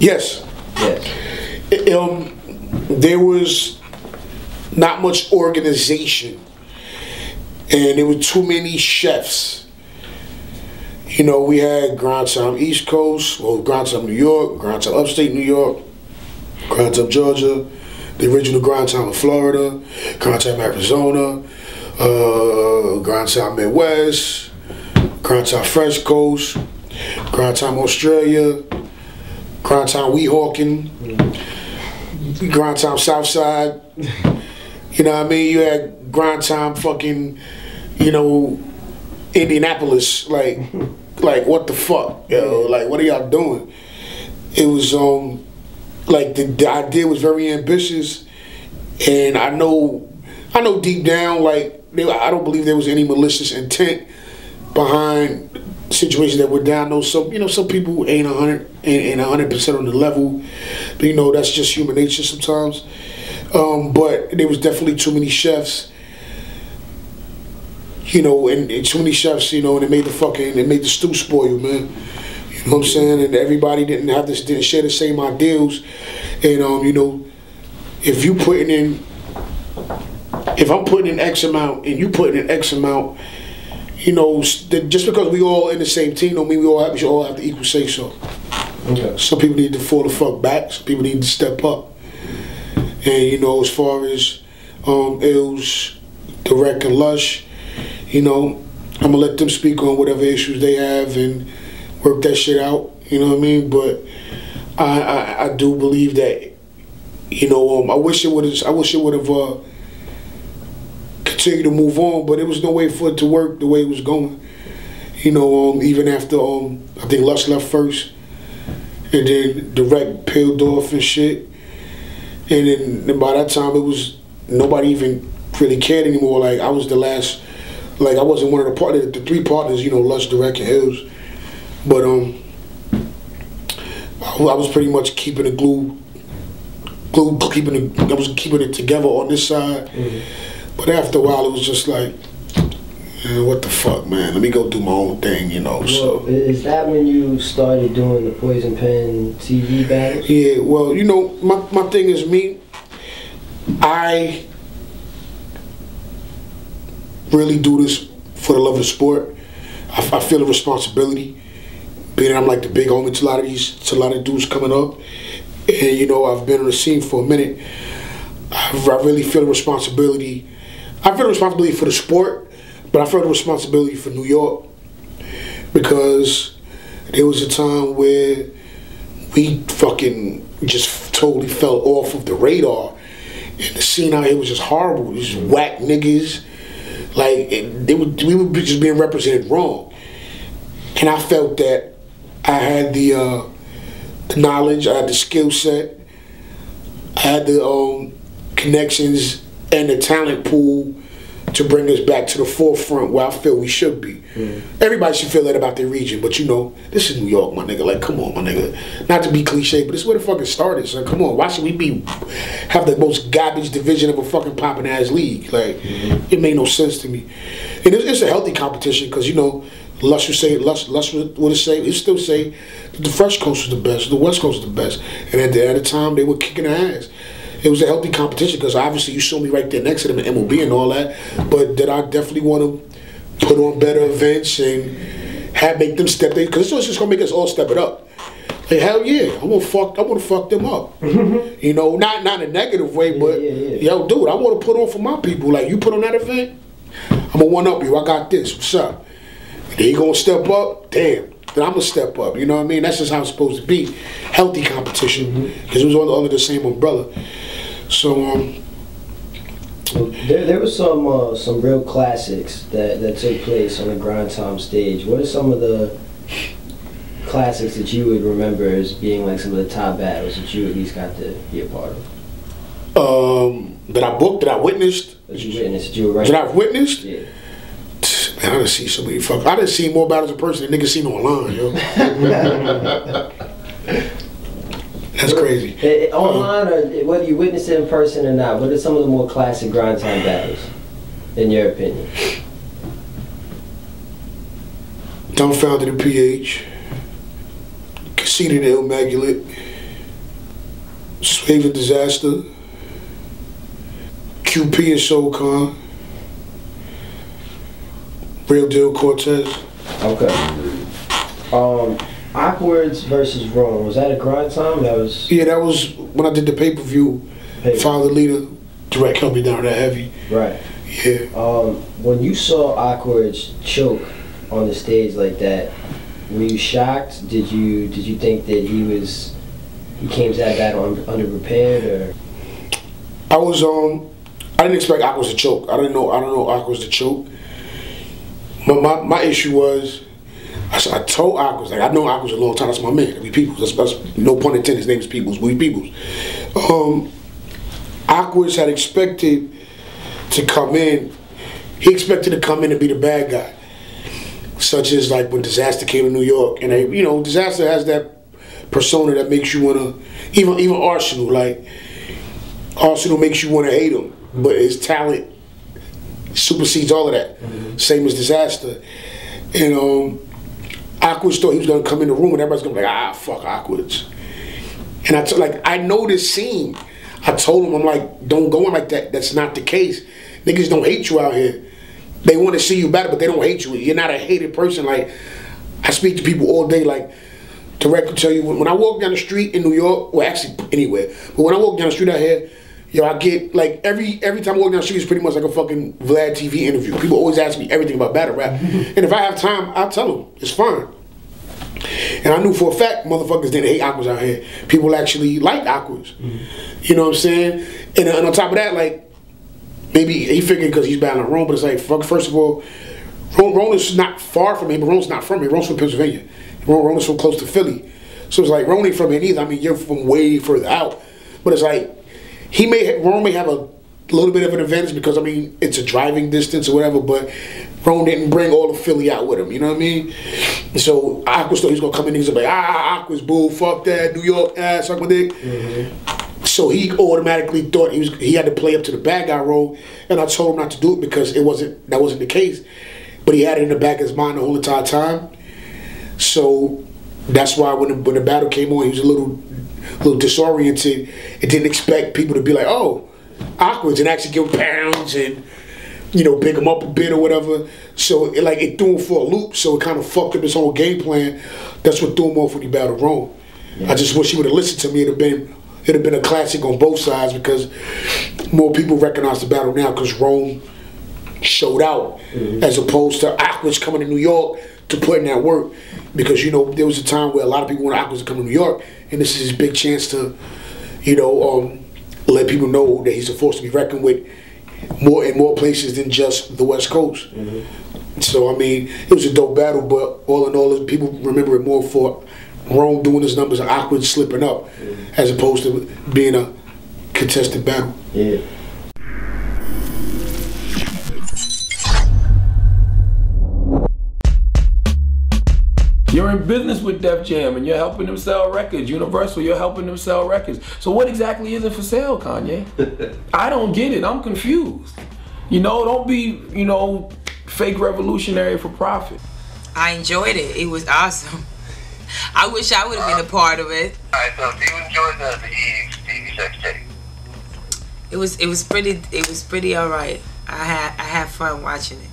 Yes. Yes. There was not much organization, and there were too many chefs. You know, we had Grind Time East Coast, well, Grind Time New York, Grind Time Upstate New York, Grind Time Georgia, the original Grind Time of Florida, Grind Time Arizona, Grind Time Midwest, Grind Time Fresh Coast, Grind Time Australia, Grind Time Weehawken, Grind Time Southside. You know what I mean? You had Grind Time fucking, you know, Indianapolis. Like what the fuck, yo? Like, what are y'all doing? It was like the idea was very ambitious, and I know deep down, like, I don't believe there was any malicious intent behind situations that were down. Though some people ain't 100% on the level, but you know, that's just human nature sometimes. But there was definitely too many chefs, you know, and too many chefs, you know, and it made the stew spoil, man. You know what I'm saying? And everybody didn't share the same ideals. And you know, if I'm putting in X amount and you putting in X amount, you know, just because we all in the same team don't mean we should all have the equal say so. Okay. Some people need to fall the fuck back. Some people need to step up. And you know, as far as Ills, Direct, and Lush, you know, I'm gonna let them speak on whatever issues they have and work that shit out. You know what I mean? But I do believe that, you know, I wish it would have continued to move on, but there was no way for it to work the way it was going. You know, even after I think Lush left first, and then Direct peeled off and shit, and then by that time it was nobody even really cared anymore. Like, I was the last. Like, I wasn't one of the three partners, you know, Lush, Direct, and Hills. But I was pretty much keeping it I was keeping it together on this side. Mm-hmm. But after a while, it was just like, what the fuck, man? Let me go do my own thing, you know. Well, so is that when you started doing the Poison Pen TV battles? Yeah. Well, you know, my thing is me. I really do this for the love of the sport. I feel a responsibility, being that I'm like the big homie to a lot of dudes coming up, and you know, I've been on the scene for a minute. I really feel a responsibility. I feel a responsibility for the sport, but I feel a responsibility for New York, because there was a time where we fucking just totally fell off of the radar, and the scene out here was just horrible. It was just whack niggas. Like, we were just being represented wrong, and I felt that I had the knowledge, I had the skill set, I had the connections and the talent pool to bring us back to the forefront where I feel we should be. Everybody should feel that about their region, but you know, this is New York, my nigga. Like, come on, my nigga. Not to be cliche, but this is where the fucking started. So come on, why should we have the most garbage division of a fucking poppin' ass league? Like, it made no sense to me. And it's a healthy competition, because you know, Lush would still say that the Fresh Coast was the best, the West Coast was the best, and at the time they were kicking their ass. It was a healthy competition, because obviously you saw me right there next to them in MLB and all that. But did I definitely want to put on better events and make them step in? Because it's just gonna make us all step it up. Like, hell yeah, I want to fuck them up. You know, not in a negative way, but yo, dude, I want to put on for my people. Like, you put on that event, I'm gonna one up you. I got this. What's up? They gonna step up. Damn. Then I'm gonna step up. You know what I mean? That's just how it's supposed to be. Healthy competition, because it was all under the same umbrella. So there was some real classics that took place on the Grind Time stage. What are some of the classics that you would remember as being like some of the top battles that you at least got to be a part of? That I booked, that I witnessed. That you witnessed, that you were right. That I've witnessed? Yeah. Man, I done see so many fuck. I done see more battles in person than niggas seen online, yo. That's crazy. Online, or whether you witnessed it in person or not, what are some of the more classic Grind Time battles, in your opinion? Dumbfounded in PH. Conceited and Immaculate. Swave and Disaster, QP and Soul Khan, Real Deal Cortez. Okay. Awkwards versus Rome. Was that a grind time? That was. Yeah, that was when I did the pay-per-view. Father Leader direct held me down that heavy. Right. Yeah. When you saw Awkwards choke on the stage like that, were you shocked? Did you think that he came to that battle underprepared, or? I was I didn't expect Awkwards to choke. I don't know Awkwards to choke. But my issue was, I told Awkwards, like, I know Awkwards a long time. That's my man. We Peoples. That's no pun intended. His name is Peoples. We Peoples. Awkwards had expected to come in. He expected to come in and be the bad guy, such as like when Disaster came to New York, and Disaster has that persona that makes you wanna, even Arsenal, like Arsenal makes you wanna hate him, but his talent supersedes all of that. Same as Disaster, and Awkwards thought he was gonna come in the room and everybody's gonna be like, fuck Awkwards. And I know this scene. I told him, I'm like, don't go in like that. That's not the case. Niggas don't hate you out here. They want to see you better, but they don't hate you. You're not a hated person. Like, I speak to people all day, like, directly tell you, when I walk down the street in New York, well, actually anywhere, but when I walk down the street out here, I get, like, every time I walk down the street, it's pretty much like a fucking Vlad TV interview. People always ask me everything about battle rap. And if I have time, I'll tell them. It's fine. And I knew for a fact motherfuckers didn't hate Awkwards out here. People actually liked Awkwards. You know what I'm saying? And on top of that, like, maybe he figured because he's battling Rome, but it's like, fuck, first of all, Rome is not far from me, but Rome's not from here. Rome's from Pennsylvania. Rome is from close to Philly. So it's like, Rome ain't from here neither. I mean, you're from way further out. But it's like, Rome may have a little bit of an advantage because, I mean, it's a driving distance or whatever, but Rome didn't bring all of Philly out with him, you know what I mean? So Awkwards thought he was gonna come in and he's like, Awkwards, boo, fuck that, New York, suck my dick. So he automatically thought he had to play up to the bad guy role, and I told him not to do it because that wasn't the case. But he had it in the back of his mind the whole entire time. So that's why when the battle came on, he was a little disoriented and didn't expect people to be like, oh, Awkwards, and actually give him pounds and, pick him up a bit or whatever. So it threw him for a loop, so it kind of fucked up his whole game plan. That's what threw him off when he battled Rome. Yeah. I just wish he would have listened to me. It'd have been a classic on both sides because more people recognize the battle now because Rome showed out as opposed to Awkwards coming to New York to put in that work. Because, there was a time where a lot of people wanted Awkwards to come to New York, and this is his big chance to, let people know that he's a force to be reckoned with in more places than just the West Coast. So, I mean, it was a dope battle, but all in all, people remember it more for Rome doing his numbers and Awkwards slipping up as opposed to being a contested battle. Yeah. You're in business with Def Jam and you're helping them sell records. Universal, you're helping them sell records. So what exactly is it for sale, Kanye? I don't get it. I'm confused. Don't be, fake revolutionary for profit. I enjoyed it. It was awesome. I wish I would have been a part of it. Alright, so do you enjoy the EXT sex tape? It was pretty alright. I had fun watching it.